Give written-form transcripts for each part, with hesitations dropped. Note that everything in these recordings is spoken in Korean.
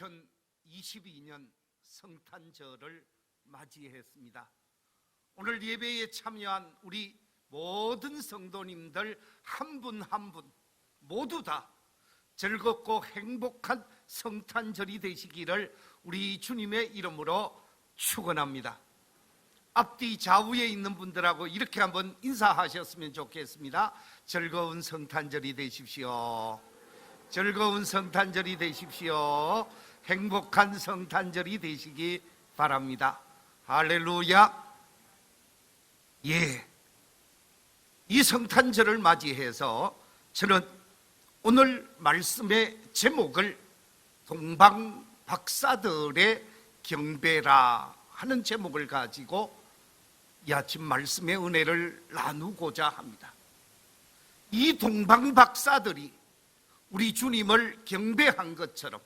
2022년 성탄절을 맞이했습니다. 오늘 예배에 참여한 우리 모든 성도님들 한 분 한 분 모두 다 즐겁고 행복한 성탄절이 되시기를 우리 주님의 이름으로 축원합니다. 앞뒤 좌우에 있는 분들하고 이렇게 한번 인사하셨으면 좋겠습니다. 즐거운 성탄절이 되십시오. 즐거운 성탄절이 되십시오. 행복한 성탄절이 되시기 바랍니다. 할렐루야. 예, 이 성탄절을 맞이해서 저는 오늘 말씀의 제목을 동방박사들의 경배라 하는 제목을 가지고 이 아침 말씀의 은혜를 나누고자 합니다. 이 동방박사들이 우리 주님을 경배한 것처럼,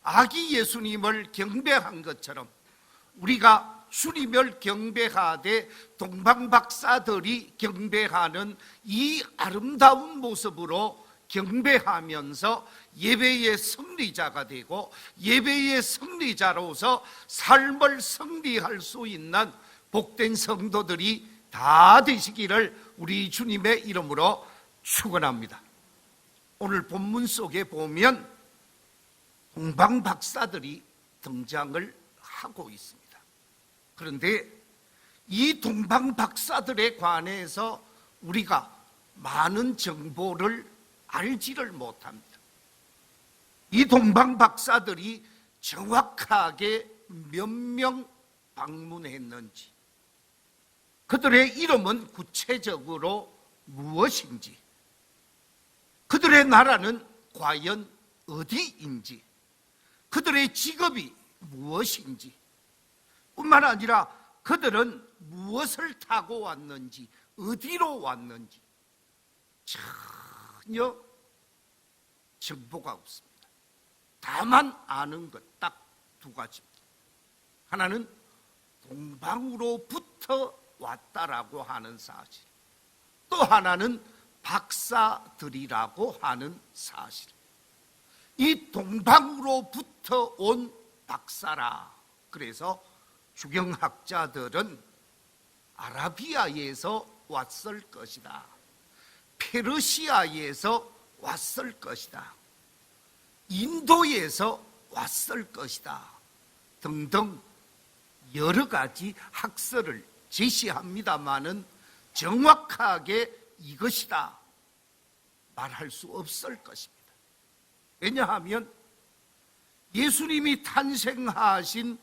아기 예수님을 경배한 것처럼 우리가 주님을 경배하되 동방박사들이 경배하는 이 아름다운 모습으로 경배하면서 예배의 승리자가 되고 예배의 승리자로서 삶을 승리할 수 있는 복된 성도들이 다 되시기를 우리 주님의 이름으로 축원합니다. 오늘 본문 속에 보면 동방박사들이 등장을 하고 있습니다. 그런데 이 동방박사들에 관해서 우리가 많은 정보를 알지를 못합니다. 이 동방박사들이 정확하게 몇 명 방문했는지, 그들의 이름은 구체적으로 무엇인지, 그들의 나라는 과연 어디인지, 그들의 직업이 무엇인지, 뿐만 아니라 그들은 무엇을 타고 왔는지, 어디로 왔는지 전혀 정보가 없습니다. 다만 아는 것 딱 두 가지입니다. 하나는 동방으로부터 왔다라고 하는 사실, 또 하나는 박사들이라고 하는 사실. 이 동방으로부터 온 박사라. 그래서 주경학자들은 아라비아에서 왔을 것이다, 페르시아에서 왔을 것이다, 인도에서 왔을 것이다 등등 여러 가지 학설을 제시합니다마는 정확하게 이것이다 말할 수 없을 것입니다. 왜냐하면 예수님이 탄생하신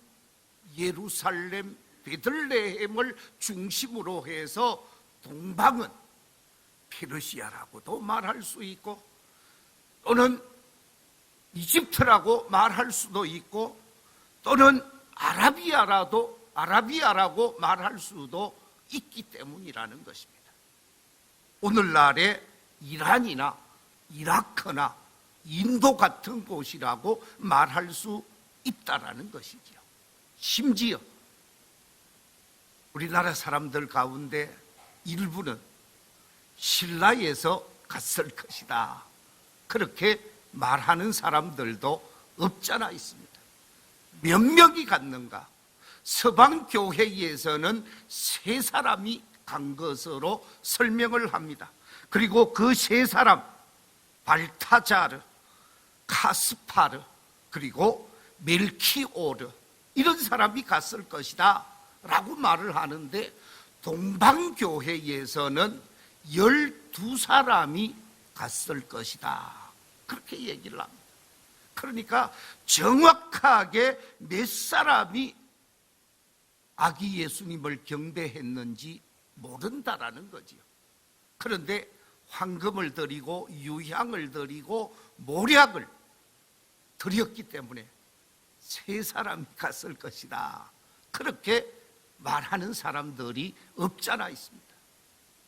예루살렘 베들레헴을 중심으로 해서 동방은 페르시아라고도 말할 수 있고 또는 이집트라고 말할 수도 있고 또는 아라비아라고 말할 수도 있기 때문이라는 것입니다. 오늘날의 이란이나 이라크나 인도 같은 곳이라고 말할 수 있다라는 것이지요. 심지어 우리나라 사람들 가운데 일부는 신라에서 갔을 것이다, 그렇게 말하는 사람들도 없잖아 있습니다. 몇 명이 갔는가? 서방교회에서는 3사람이 간 것으로 설명을 합니다. 그리고 그 3사람, 발타자르, 카스파르, 그리고 멜키오르, 이런 사람이 갔을 것이다 라고 말을 하는데, 동방교회에서는 12사람이 갔을 것이다 그렇게 얘기를 합니다. 그러니까 정확하게 몇 사람이 아기 예수님을 경배했는지 모른다라는 거지요. 그런데 황금을 드리고 유향을 드리고 모략을 드렸기 때문에 3사람이 갔을 것이다 그렇게 말하는 사람들이 없잖아 있습니다.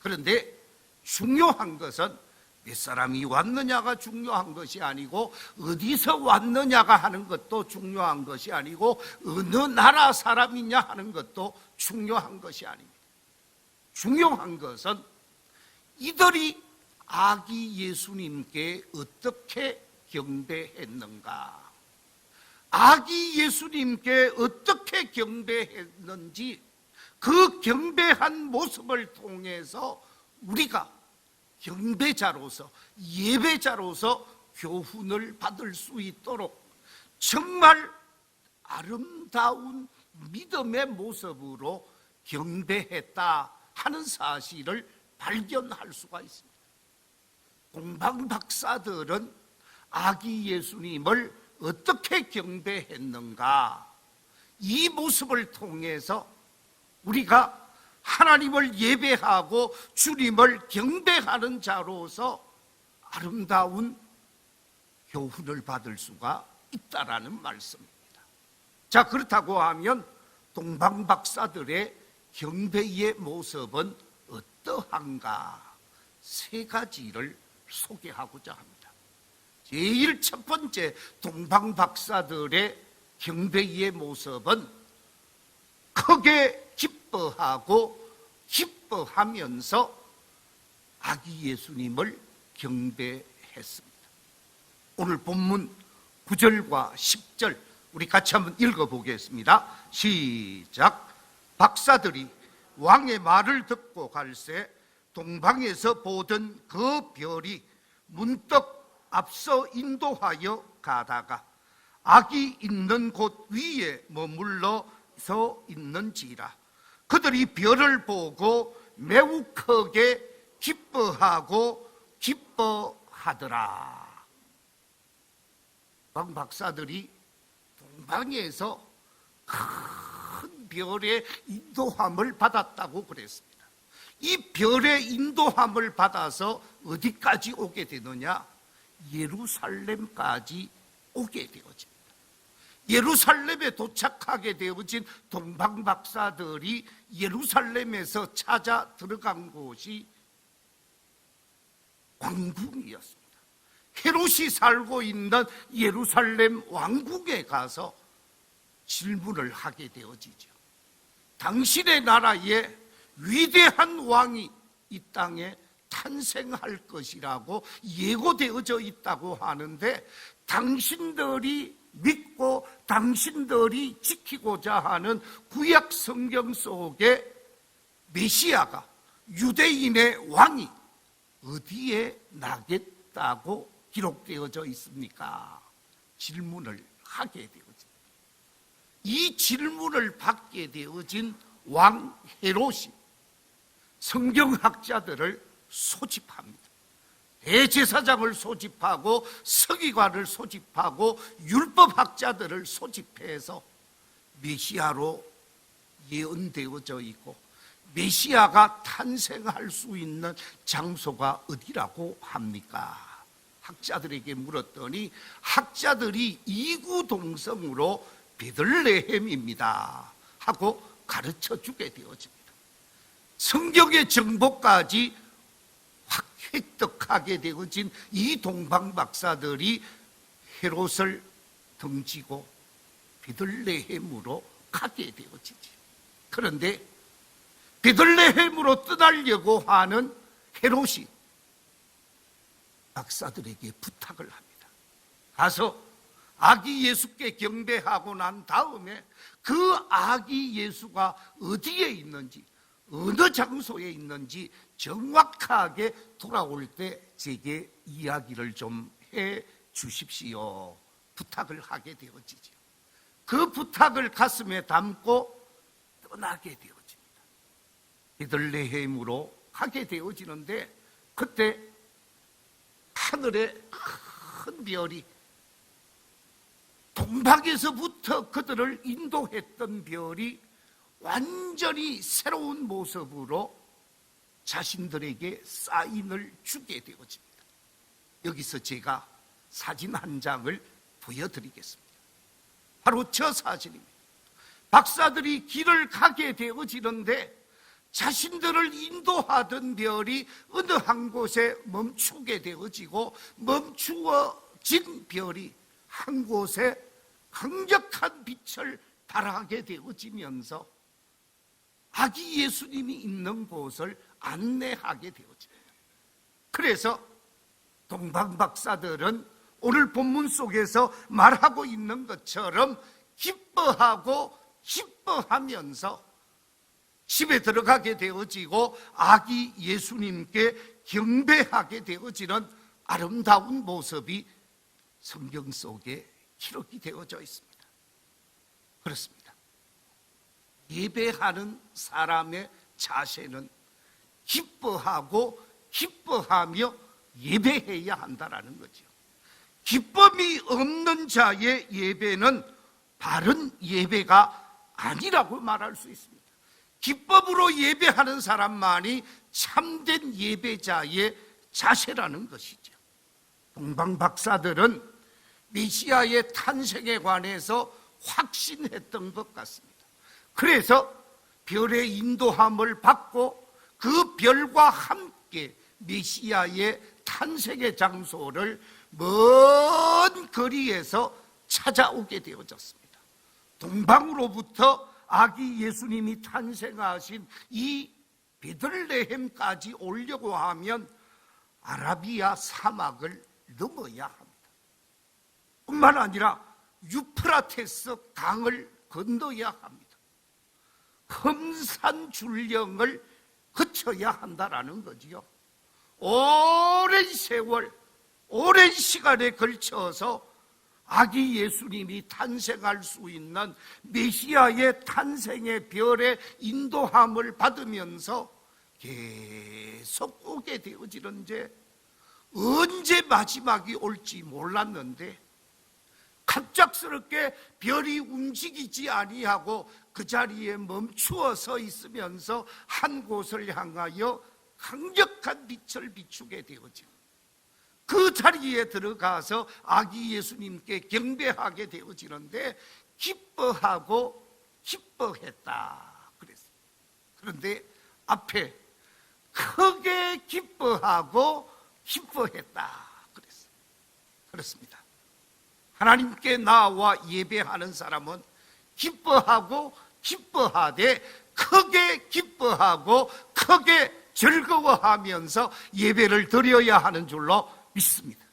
그런데 중요한 것은 몇 사람이 왔느냐가 중요한 것이 아니고, 어디서 왔느냐가 하는 것도 중요한 것이 아니고, 어느 나라 사람이냐 하는 것도 중요한 것이 아닙니다. 중요한 것은 이들이 아기 예수님께 어떻게 경배했는가, 아기 예수님께 어떻게 경배했는지 그 경배한 모습을 통해서 우리가 경배자로서 예배자로서 교훈을 받을 수 있도록 정말 아름다운 믿음의 모습으로 경배했다 하는 사실을 발견할 수가 있습니다. 동방 박사들은 아기 예수님을 어떻게 경배했는가, 이 모습을 통해서 우리가 하나님을 예배하고 주님을 경배하는 자로서 아름다운 교훈을 받을 수가 있다라는 말씀입니다. 자, 그렇다고 하면 동방 박사들의 경배의 모습은 어떠한가, 세 가지를 소개하고자 합니다. 제일 첫 번째, 동방 박사들의 경배의 모습은 크게 기뻐하고 기뻐하면서 아기 예수님을 경배했습니다. 오늘 본문 9절과 10절 우리 같이 한번 읽어보겠습니다. 시작. 박사들이 왕의 말을 듣고 갈새 동방에서 보던 그 별이 문득 앞서 인도하여 가다가 아기 있는 곳 위에 머물러 서 있는지라. 그들이 별을 보고 매우 크게 기뻐하고 기뻐하더라. 동방 박사들이 동방에서 큰 별의 인도함을 받았다고 그랬습니다. 이 별의 인도함을 받아서 어디까지 오게 되느냐? 예루살렘까지 오게 되어집니다. 예루살렘에 도착하게 되어진 동방 박사들이 예루살렘에서 찾아 들어간 곳이 왕궁이었습니다. 헤롯이 살고 있는 예루살렘 왕궁에 가서 질문을 하게 되어지죠. 당신의 나라에 위대한 왕이 이 땅에 탄생할 것이라고 예고되어져 있다고 하는데, 당신들이 믿고 당신들이 지키고자 하는 구약 성경 속에 메시아가, 유대인의 왕이 어디에 나겠다고 기록되어져 있습니까? 질문을 하게 되어집니다. 이 질문을 받게 되어진 왕 헤롯이 성경학자들을 소집합니다. 대제사장을 소집하고 서기관을 소집하고 율법학자들을 소집해서 메시아로 예언되어져 있고 메시아가 탄생할 수 있는 장소가 어디라고 합니까? 학자들에게 물었더니 학자들이 이구동성으로 베들레헴입니다 하고 가르쳐 주게 되어집니다. 성경의 정보까지 확 획득하게 되어진 이 동방 박사들이 헤롯을 등지고 베들레헴으로 가게 되어지지. 그런데 베들레헴으로 떠나려고 하는 헤롯이 박사들에게 부탁을 합니다. 가서 아기 예수께 경배하고 난 다음에 그 아기 예수가 어디에 있는지, 어느 장소에 있는지 정확하게 돌아올 때 제게 이야기를 좀 해 주십시오. 부탁을 하게 되어지죠. 그 부탁을 가슴에 담고 떠나게 되어집니다. 베들레헴으로 가게 되어지는데, 그때 하늘에 큰 별이, 동방에서부터 그들을 인도했던 별이 완전히 새로운 모습으로 자신들에게 사인을 주게 되어집니다. 여기서 제가 사진 한 장을 보여드리겠습니다. 바로 저 사진입니다. 박사들이 길을 가게 되어지는데 자신들을 인도하던 별이 어느 한 곳에 멈추게 되어지고, 멈추어진 별이 한 곳에 강력한 빛을 발하게 되어지면서 아기 예수님이 있는 곳을 안내하게 되어집니다. 그래서 동방 박사들은 오늘 본문 속에서 말하고 있는 것처럼 기뻐하고 기뻐하면서 집에 들어가게 되어지고 아기 예수님께 경배하게 되어지는 아름다운 모습이 성경 속에 기록이 되어져 있습니다. 그렇습니다. 예배하는 사람의 자세는 기뻐하고 기뻐하며 예배해야 한다라는 거죠. 기쁨이 없는 자의 예배는 바른 예배가 아니라고 말할 수 있습니다. 기쁨으로 예배하는 사람만이 참된 예배자의 자세라는 것이죠. 동방 박사들은 메시아의 탄생에 관해서 확신했던 것 같습니다. 그래서 별의 인도함을 받고 그 별과 함께 메시아의 탄생의 장소를 먼 거리에서 찾아오게 되어졌습니다. 동방으로부터 아기 예수님이 탄생하신 이 베들레헴까지 오려고 하면 아라비아 사막을 넘어야 합니다. 뿐만 아니라 유프라테스 강을 건너야 합니다. 험산 줄령을 거쳐야 한다라는 거지요. 오랜 세월, 오랜 시간에 걸쳐서 아기 예수님이 탄생할 수 있는 메시아의 탄생의 별의 인도함을 받으면서 계속 오게 되어지는데 언제 마지막이 올지 몰랐는데 갑작스럽게 별이 움직이지 아니하고 그 자리에 멈추어 서 있으면서 한 곳을 향하여 강력한 빛을 비추게 되어지고 그 자리에 들어가서 아기 예수님께 경배하게 되어지는데 기뻐하고 기뻐했다 그랬어요. 그런데 앞에 크게 기뻐하고 기뻐했다 그랬어요. 그렇습니다. 하나님께 나와 예배하는 사람은 기뻐하고 기뻐하되 크게 기뻐하고 크게 즐거워하면서 예배를 드려야 하는 줄로 믿습니다.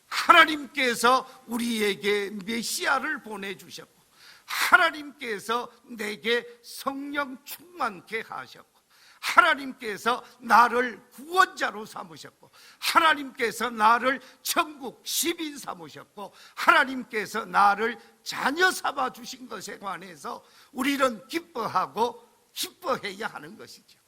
하나님께서 우리에게 메시아를 보내주셨고 하나님께서 내게 성령 충만케 하셨고 하나님께서 나를 구원자로 삼으셨고 하나님께서 나를 천국 시민 삼으셨고 하나님께서 나를 자녀 삼아 주신 것에 관해서 우리는 기뻐하고 기뻐해야 하는 것이죠.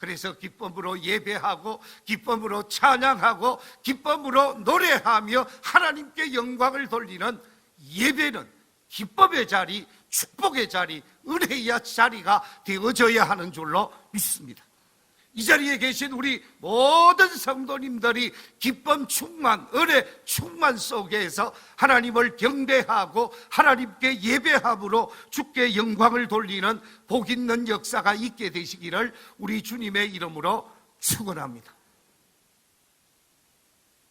그래서 기쁨으로 예배하고 기쁨으로 찬양하고 기쁨으로 노래하며 하나님께 영광을 돌리는 예배는 기쁨의 자리, 축복의 자리, 은혜의 자리가 되어져야 하는 줄로 믿습니다. 이 자리에 계신 우리 모든 성도님들이 기쁨 충만, 은혜 충만 속에서 하나님을 경배하고 하나님께 예배함으로 주께 영광을 돌리는 복 있는 역사가 있게 되시기를 우리 주님의 이름으로 축원합니다.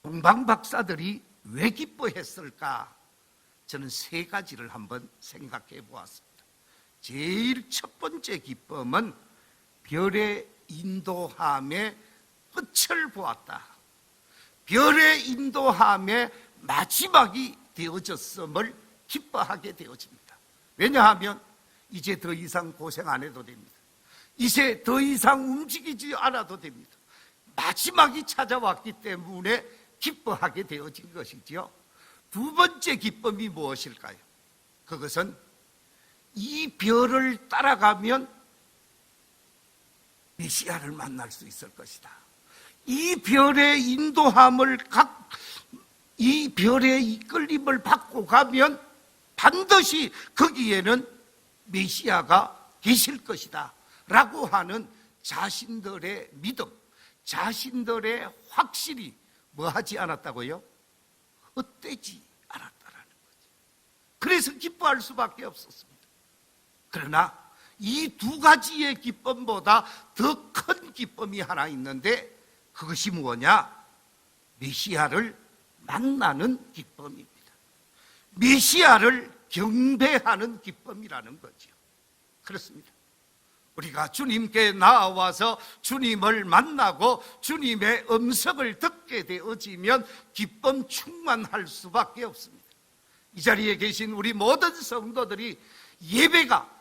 동방 박사들이 왜 기뻐했을까? 저는 세 가지를 한번 생각해 보았습니다. 제일 첫 번째 기쁨은 별의 인도함의 끝을 보았다. 별의 인도함의 마지막이 되어졌음을 기뻐하게 되어집니다. 왜냐하면 이제 더 이상 고생 안 해도 됩니다. 이제 더 이상 움직이지 않아도 됩니다. 마지막이 찾아왔기 때문에 기뻐하게 되어진 것이지요. 두 번째 기쁨이 무엇일까요? 그것은 이 별을 따라가면 메시아를 만날 수 있을 것이다. 이 별의 인도함을 이 별의 이끌림을 받고 가면 반드시 거기에는 메시아가 계실 것이다 라고 하는 자신들의 믿음, 자신들의 확신이 뭐하지 않았다고요? 헛되지 않았다라는 거죠. 그래서 기뻐할 수밖에 없었습니다. 그러나 이 두 가지의 기쁨보다 더 큰 기쁨이 하나 있는데 그것이 뭐냐? 메시아를 만나는 기쁨입니다. 메시아를 경배하는 기쁨이라는 거죠. 그렇습니다. 우리가 주님께 나와서 주님을 만나고 주님의 음성을 듣게 되어지면 기쁨 충만할 수밖에 없습니다. 이 자리에 계신 우리 모든 성도들이 예배가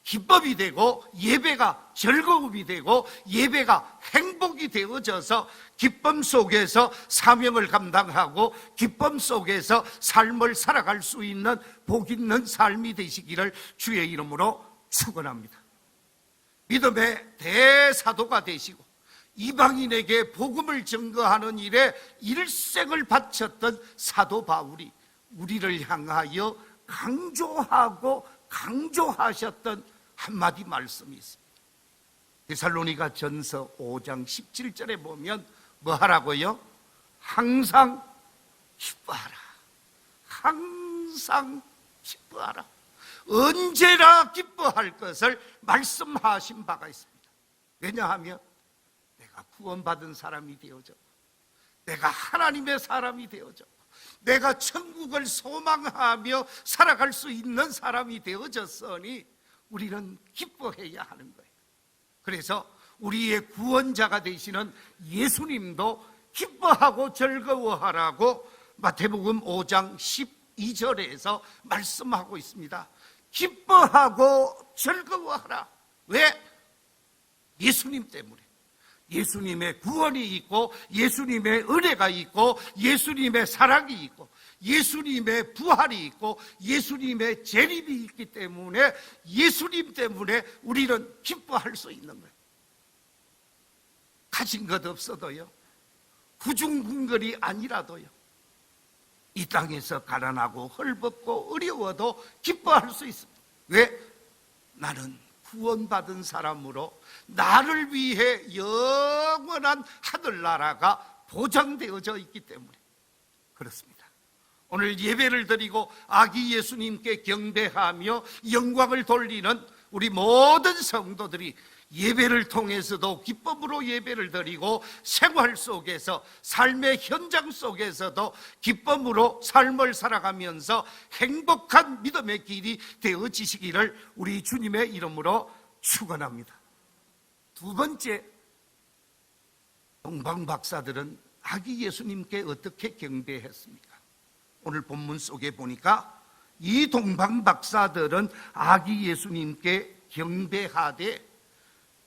기쁨이 되고 예배가 즐거움이 되고 예배가 행복이 되어져서 기쁨 속에서 사명을 감당하고 기쁨 속에서 삶을 살아갈 수 있는 복 있는 삶이 되시기를 주의 이름으로 축원합니다. 믿음의 대사도가 되시고 이방인에게 복음을 증거하는 일에 일생을 바쳤던 사도 바울이 우리를 향하여 강조하셨던 한마디 말씀이 있습니다. 데살로니가 전서 5장 17절에 보면 뭐 하라고요? 항상 기뻐하라. 항상 기뻐하라. 언제나 기뻐할 것을 말씀하신 바가 있습니다. 왜냐하면 내가 구원받은 사람이 되어졌고 내가 하나님의 사람이 되어졌고 내가 천국을 소망하며 살아갈 수 있는 사람이 되어졌으니 우리는 기뻐해야 하는 거예요. 그래서 우리의 구원자가 되시는 예수님도 기뻐하고 즐거워하라고 마태복음 5장 12절에서 말씀하고 있습니다. 기뻐하고 즐거워하라. 왜? 예수님 때문에. 예수님의 구원이 있고 예수님의 은혜가 있고 예수님의 사랑이 있고 예수님의 부활이 있고 예수님의 재림이 있기 때문에 예수님 때문에 우리는 기뻐할 수 있는 거예요. 가진 것 없어도요, 구중궁궐이 아니라도요, 이 땅에서 가난하고 헐벗고 어려워도 기뻐할 수 있습니다. 왜? 나는 구원받은 사람으로 나를 위해 영원한 하늘나라가 보장되어져 있기 때문에 그렇습니다. 오늘 예배를 드리고 아기 예수님께 경배하며 영광을 돌리는 우리 모든 성도들이 예배를 통해서도 기쁨으로 예배를 드리고 생활 속에서 삶의 현장 속에서도 기쁨으로 삶을 살아가면서 행복한 믿음의 길이 되어지시기를 우리 주님의 이름으로 축원합니다. 두 번째, 동방 박사들은 아기 예수님께 어떻게 경배했습니까? 오늘 본문 속에 보니까 이 동방 박사들은 아기 예수님께 경배하되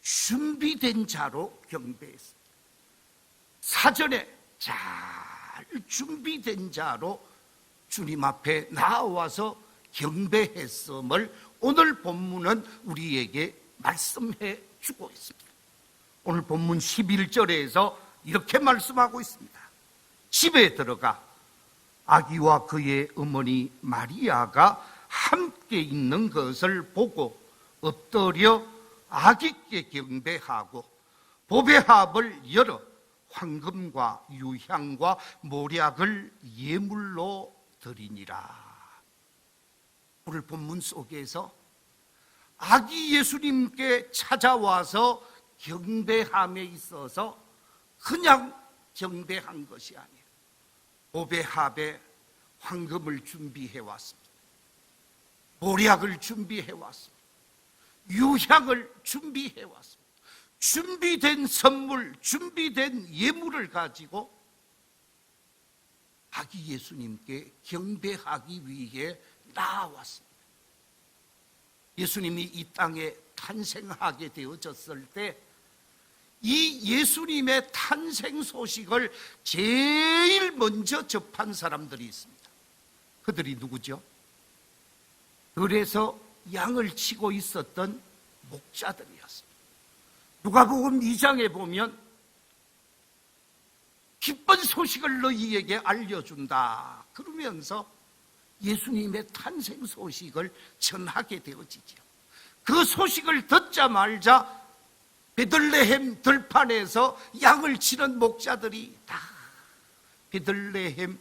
준비된 자로 경배했습니다. 사전에 잘 준비된 자로 주님 앞에 나와서 경배했음을 오늘 본문은 우리에게 말씀해 주고 있습니다. 오늘 본문 11절에서 이렇게 말씀하고 있습니다. 집에 들어가 아기와 그의 어머니 마리아가 함께 있는 것을 보고 엎드려 아기께 경배하고 보배합을 열어 황금과 유향과 모략을 예물로 드리니라. 오늘 본문 속에서 아기 예수님께 찾아와서 경배함에 있어서 그냥 경배한 것이 아니에요. 보배합에 황금을 준비해 왔습니다. 모략을 준비해 왔습니다. 유향을 준비해 왔습니다. 준비된 선물, 준비된 예물을 가지고 아기 예수님께 경배하기 위해 나왔습니다. 예수님이 이 땅에 탄생하게 되어졌을 때 이 예수님의 탄생 소식을 제일 먼저 접한 사람들이 있습니다. 그들이 누구죠? 들에서 양을 치고 있었던 목자들이었습니다. 누가복음 2장에 보면 기쁜 소식을 너희에게 알려준다 그러면서 예수님의 탄생 소식을 전하게 되어지죠. 그 소식을 듣자마자 베들레헴 들판에서 양을 치는 목자들이 다 베들레헴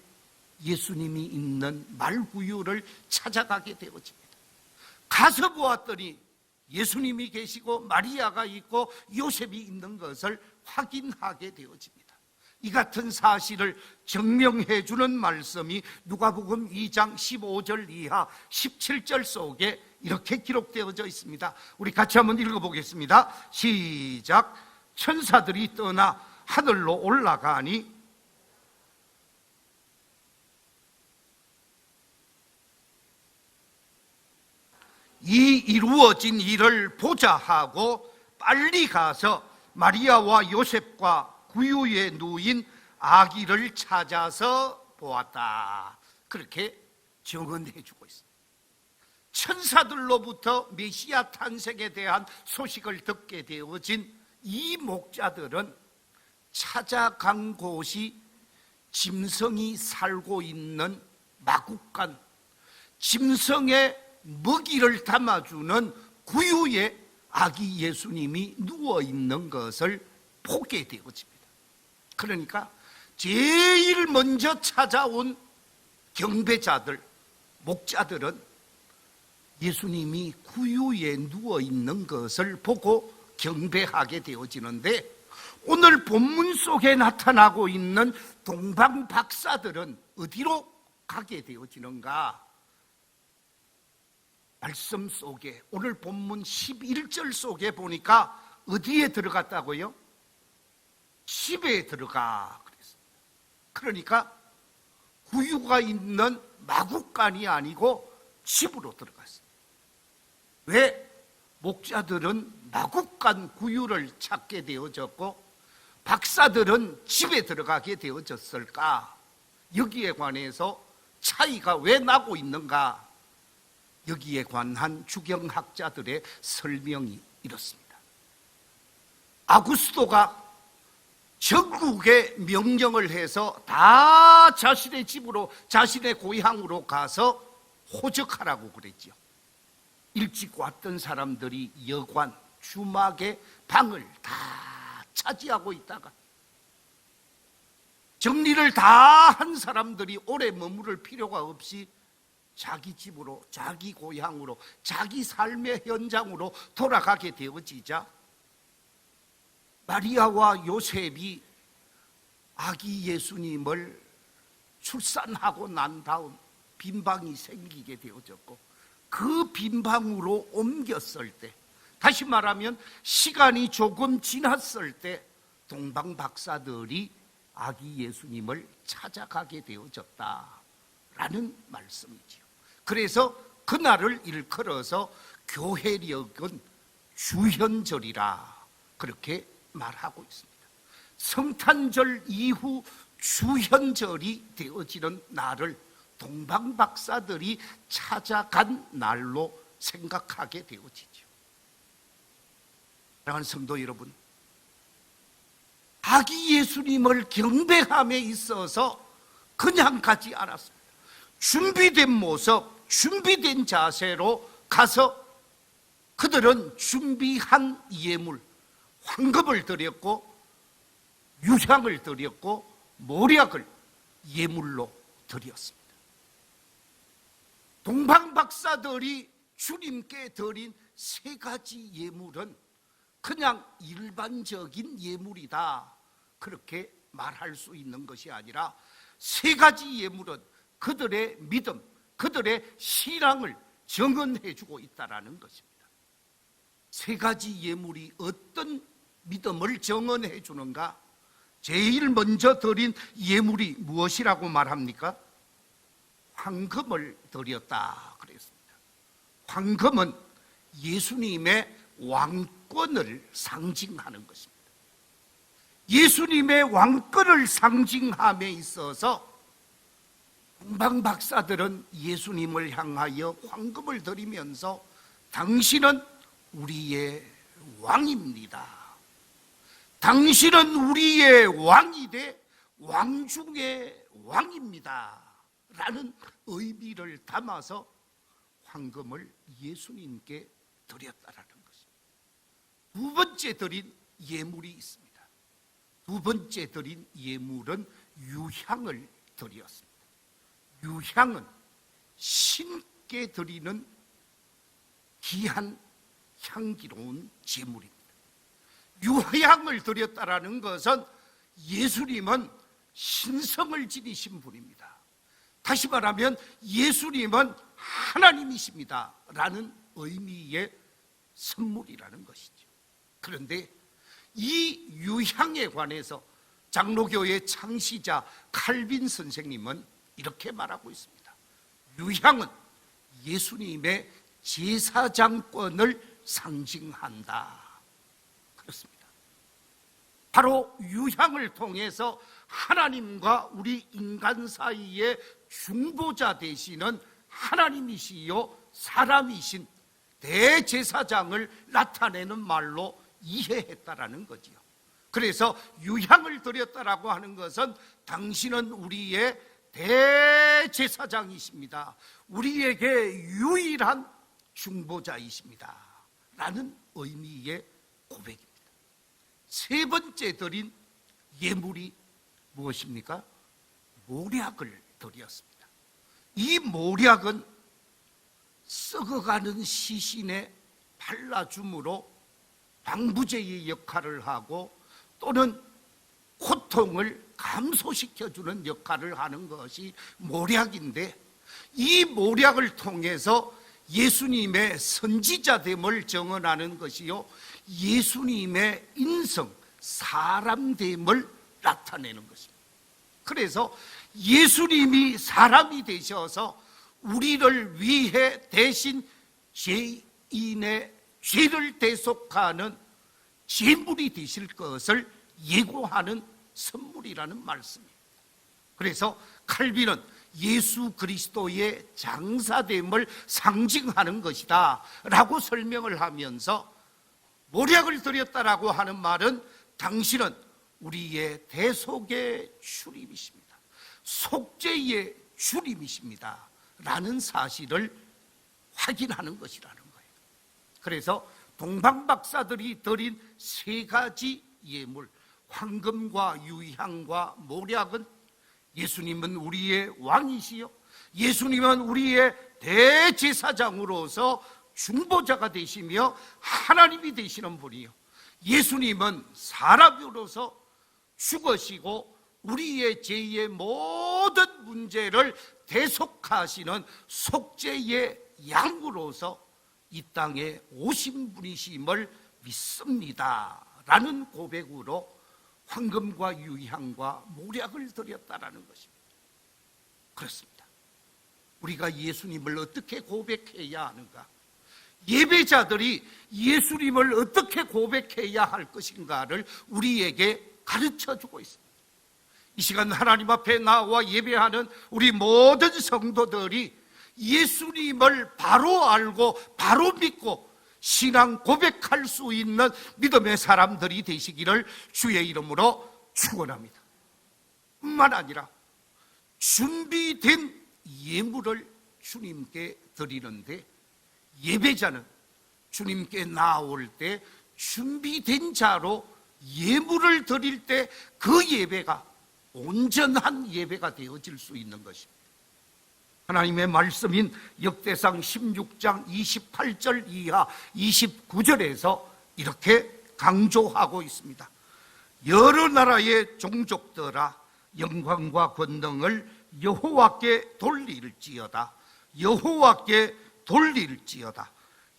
예수님이 있는 말구유를 찾아가게 되어집니다. 가서 보았더니 예수님이 계시고 마리아가 있고 요셉이 있는 것을 확인하게 되어집니다. 이 같은 사실을 증명해 주는 말씀이 누가복음 2장 15절 이하 17절 속에 이렇게 기록되어져 있습니다. 우리 같이 한번 읽어보겠습니다. 시작. 천사들이 떠나 하늘로 올라가니 이 이루어진 일을 보자 하고 빨리 가서 마리아와 요셉과 구유에 누인 아기를 찾아서 보았다. 그렇게 증언해 주고 있습니다. 천사들로부터 메시아 탄생에 대한 소식을 듣게 되어진 이 목자들은 찾아간 곳이 짐승이 살고 있는 마국간, 짐승의 먹이를 담아주는 구유에 아기 예수님이 누워있는 것을 보게 되어집니다. 그러니까 제일 먼저 찾아온 경배자들, 목자들은 예수님이 구유에 누워있는 것을 보고 경배하게 되어지는데, 오늘 본문 속에 나타나고 있는 동방 박사들은 어디로 가게 되어지는가? 말씀 속에, 오늘 본문 11절 속에 보니까 어디에 들어갔다고요? 집에 들어가 그랬습니다. 그러니까 구유가 있는 마국간이 아니고 집으로 들어갔습니다. 왜 목자들은 마국간 구유를 찾게 되어졌고 박사들은 집에 들어가게 되어졌을까? 여기에 관해서 차이가 왜 나고 있는가? 여기에 관한 주경학자들의 설명이 이렇습니다. 아구스토가 전국에 명령을 해서 다 자신의 집으로, 자신의 고향으로 가서 호적하라고 그랬죠. 일찍 왔던 사람들이 여관, 주막의 방을 다 차지하고 있다가 정리를 다 한 사람들이 오래 머무를 필요가 없이 자기 집으로, 자기 고향으로, 자기 삶의 현장으로 돌아가게 되어지자 마리아와 요셉이 아기 예수님을 출산하고 난 다음 빈방이 생기게 되어졌고, 그 빈방으로 옮겼을 때, 다시 말하면 시간이 조금 지났을 때 동방 박사들이 아기 예수님을 찾아가게 되어졌다라는 말씀이지요. 그래서 그날을 일컬어서 교회력은 주현절이라 그렇게 말하고 있습니다. 성탄절 이후 주현절이 되어지는 날을 동방 박사들이 찾아간 날로 생각하게 되어지죠. 사랑하는 성도 여러분, 아기 예수님을 경배함에 있어서 그냥 가지 않았습니다. 준비된 모습, 준비된 자세로 가서 그들은 준비한 예물, 황금을 드렸고 유향을 드렸고 모략을 예물로 드렸습니다. 동방 박사들이 주님께 드린 세 가지 예물은 그냥 일반적인 예물이다, 그렇게 말할 수 있는 것이 아니라 세 가지 예물은 그들의 믿음, 그들의 신앙을 증언해 주고 있다는 것입니다. 세 가지 예물이 어떤 믿음을 증언해 주는가? 제일 먼저 드린 예물이 무엇이라고 말합니까? 황금을 드렸다 그랬습니다. 황금은 예수님의 왕권을 상징하는 것입니다. 예수님의 왕권을 상징함에 있어서 동방 박사들은 예수님을 향하여 황금을 드리면서 당신은 우리의 왕입니다. 당신은 우리의 왕이 돼 왕 중의 왕입니다. 라는 의미를 담아서 황금을 예수님께 드렸다라는 것입니다. 두 번째 드린 예물이 있습니다. 두 번째 드린 예물은 유향을 드렸습니다. 유향은 신께 드리는 귀한 향기로운 제물입니다. 유향을 드렸다라는 것은 예수님은 신성을 지니신 분입니다. 다시 말하면 예수님은 하나님이십니다 라는 의미의 선물이라는 것이죠. 그런데 이 유향에 관해서 장로교의 창시자 칼빈 선생님은 이렇게 말하고 있습니다. 유향은 예수님의 제사장권을 상징한다. 그렇습니다. 바로 유향을 통해서 하나님과 우리 인간 사이의 중보자 되시는 하나님이시요 사람이신 대제사장을 나타내는 말로 이해했다라는 거지요. 그래서 유향을 드렸다라고 하는 것은 당신은 우리의 대제사장이십니다. 우리에게 유일한 중보자이십니다 라는 의미의 고백입니다. 세 번째 드린 예물이 무엇입니까? 모략을 드렸습니다. 이 모략은 썩어가는 시신에 발라줌으로 방부제의 역할을 하고 또는 고통을 감소시켜주는 역할을 하는 것이 모략인데, 이 모략을 통해서 예수님의 선지자됨을 정언하는 것이요, 예수님의 인성, 사람됨을 나타내는 것입니다. 그래서 예수님이 사람이 되셔서 우리를 위해 대신 죄인의 죄를 대속하는 제물이 되실 것을 예고하는 선물이라는 말씀입니다. 그래서 칼빈은 예수 그리스도의 장사됨을 상징하는 것이다 라고 설명을 하면서, 모략을 드렸다라고 하는 말은 당신은 우리의 대속의 주님이십니다, 속죄의 주님이십니다 라는 사실을 확인하는 것이라는 거예요. 그래서 동방박사들이 드린 세 가지 예물, 황금과 유향과 모략은 예수님은 우리의 왕이시요, 예수님은 우리의 대제사장으로서 중보자가 되시며 하나님이 되시는 분이요, 예수님은 사람으로서 죽으시고 우리의 죄의 모든 문제를 대속하시는 속죄의 양으로서 이 땅에 오신 분이심을 믿습니다 라는 고백으로 황금과 유향과 모략을 드렸다라는 것입니다. 그렇습니다. 우리가 예수님을 어떻게 고백해야 하는가, 예배자들이 예수님을 어떻게 고백해야 할 것인가를 우리에게 가르쳐주고 있습니다. 이 시간 하나님 앞에 나와 예배하는 우리 모든 성도들이 예수님을 바로 알고 바로 믿고 신앙 고백할 수 있는 믿음의 사람들이 되시기를 주의 이름으로 축원합니다. 뿐만 아니라 준비된 예물을 주님께 드리는데, 예배자는 주님께 나올 때 준비된 자로 예물을 드릴 때 그 예배가 온전한 예배가 되어질 수 있는 것입니다. 하나님의 말씀인 역대상 16장 28절 이하 29절에서 이렇게 강조하고 있습니다. 여러 나라의 종족들아, 영광과 권능을 여호와께 돌릴지어다. 여호와께 돌릴지어다.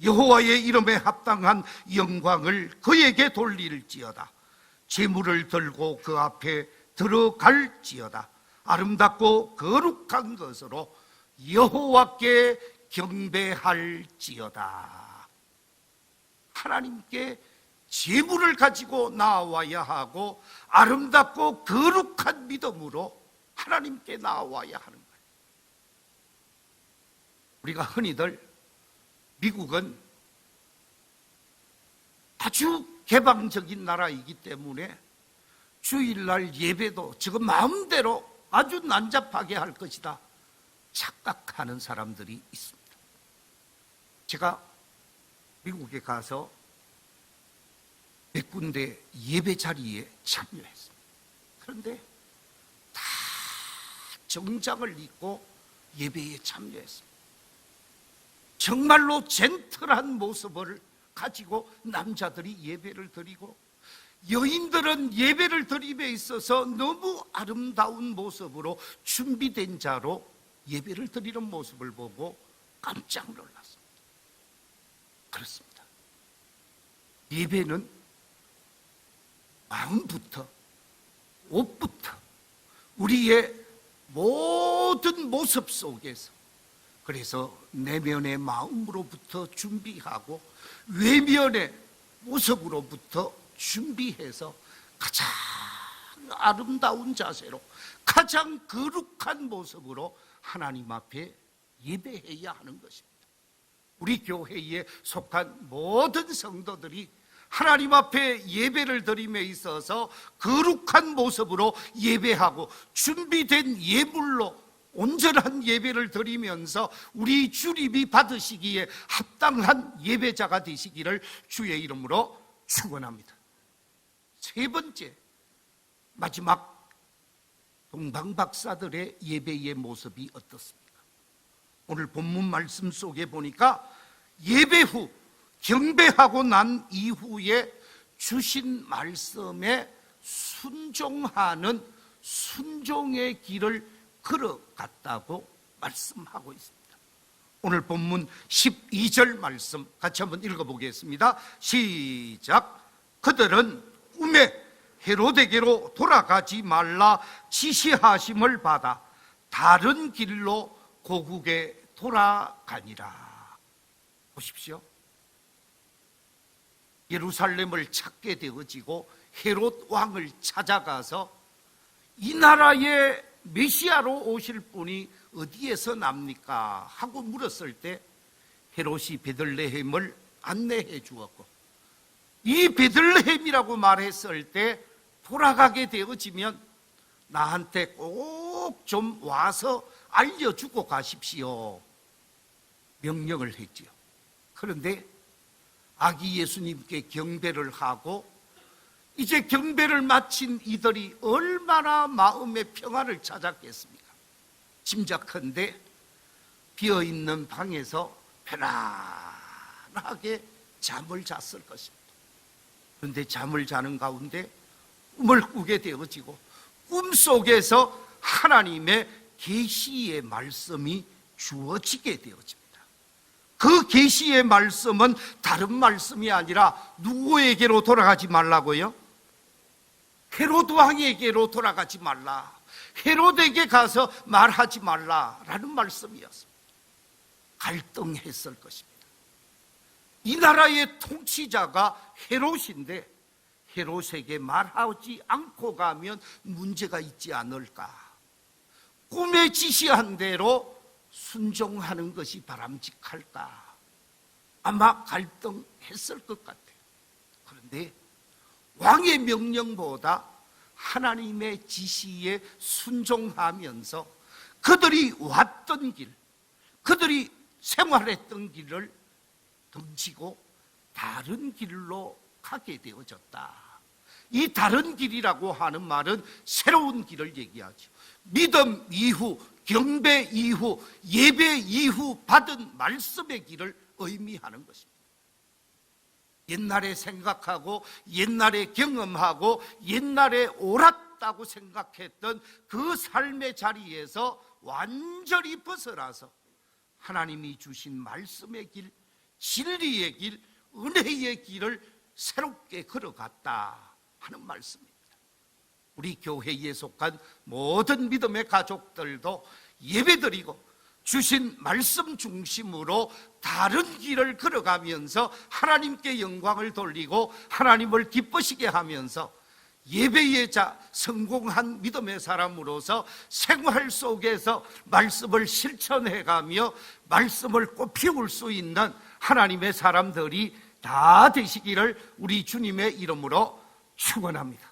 여호와의 이름에 합당한 영광을 그에게 돌릴지어다. 제물을 들고 그 앞에 들어갈지어다. 아름답고 거룩한 것으로 여호와께 경배할지어다. 하나님께 제물을 가지고 나와야 하고 아름답고 거룩한 믿음으로 하나님께 나와야 하는 거예요. 우리가 흔히들 미국은 아주 개방적인 나라이기 때문에 주일날 예배도 지금 마음대로 아주 난잡하게 할 것이다 착각하는 사람들이 있습니다. 제가 미국에 가서 몇 군데 예배 자리에 참여했습니다. 그런데 다 정장을 입고 예배에 참여했습니다. 정말로 젠틀한 모습을 가지고 남자들이 예배를 드리고 여인들은 예배를 드림에 있어서 너무 아름다운 모습으로 준비된 자로 예배를 드리는 모습을 보고 깜짝 놀랐습니다. 그렇습니다. 예배는 마음부터, 옷부터, 우리의 모든 모습 속에서, 그래서 내면의 마음으로부터 준비하고 외면의 모습으로부터 준비해서 가장 아름다운 자세로, 가장 거룩한 모습으로 하나님 앞에 예배해야 하는 것입니다. 우리 교회에 속한 모든 성도들이 하나님 앞에 예배를 드림에 있어서 거룩한 모습으로 예배하고 준비된 예물로 온전한 예배를 드리면서 우리 주님이 받으시기에 합당한 예배자가 되시기를 주의 이름으로 축원합니다. 세 번째, 마지막 동방박사들의 예배의 모습이 어떻습니까? 오늘 본문 말씀 속에 보니까 예배 후 경배하고 난 이후에 주신 말씀에 순종하는 순종의 길을 걸어갔다고 말씀하고 있습니다. 오늘 본문 12절 말씀 같이 한번 읽어보겠습니다. 시작. 그들은 꿈에 헤로데게로 돌아가지 말라 지시하심을 받아 다른 길로 고국에 돌아가니라. 보십시오. 예루살렘을 찾게 되어지고 헤롯 왕을 찾아가서 이 나라에 메시아로 오실 분이 어디에서 납니까? 하고 물었을 때 헤롯이 베들레헴을 안내해 주었고, 이 베들레헴이라고 말했을 때 돌아가게 되어지면 나한테 꼭 좀 와서 알려주고 가십시오, 명령을 했지요. 그런데 아기 예수님께 경배를 하고 이제 경배를 마친 이들이 얼마나 마음의 평안을 찾았겠습니까? 짐작컨대 비어있는 방에서 편안하게 잠을 잤을 것입니다. 그런데 잠을 자는 가운데 꿈을 꾸게 되어지고 꿈속에서 하나님의 계시의 말씀이 주어지게 되어집니다. 그 계시의 말씀은 다른 말씀이 아니라 누구에게로 돌아가지 말라고요? 헤롯 왕에게로 돌아가지 말라, 헤롯에게 가서 말하지 말라라는 말씀이었습니다. 갈등했을 것입니다. 이 나라의 통치자가 헤롯인데 헤롯에게 말하지 않고 가면 문제가 있지 않을까? 꿈에 지시한 대로 순종하는 것이 바람직할까? 아마 갈등했을 것 같아요. 그런데 왕의 명령보다 하나님의 지시에 순종하면서 그들이 왔던 길, 그들이 생활했던 길을 던지고 다른 길로 가게 되어졌다. 이 다른 길이라고 하는 말은 새로운 길을 얘기하죠. 믿음 이후, 경배 이후, 예배 이후 받은 말씀의 길을 의미하는 것입니다. 옛날에 생각하고 옛날에 경험하고 옛날에 옳았다고 생각했던 그 삶의 자리에서 완전히 벗어나서 하나님이 주신 말씀의 길, 진리의 길, 은혜의 길을 새롭게 걸어갔다 하는 말씀입니다. 우리 교회에 속한 모든 믿음의 가족들도 예배드리고 주신 말씀 중심으로 다른 길을 걸어가면서 하나님께 영광을 돌리고 하나님을 기쁘시게 하면서 예배의 자, 성공한 믿음의 사람으로서 생활 속에서 말씀을 실천해가며 말씀을 꽃피울 수 있는 하나님의 사람들이 다 되시기를 우리 주님의 이름으로 축원합니다.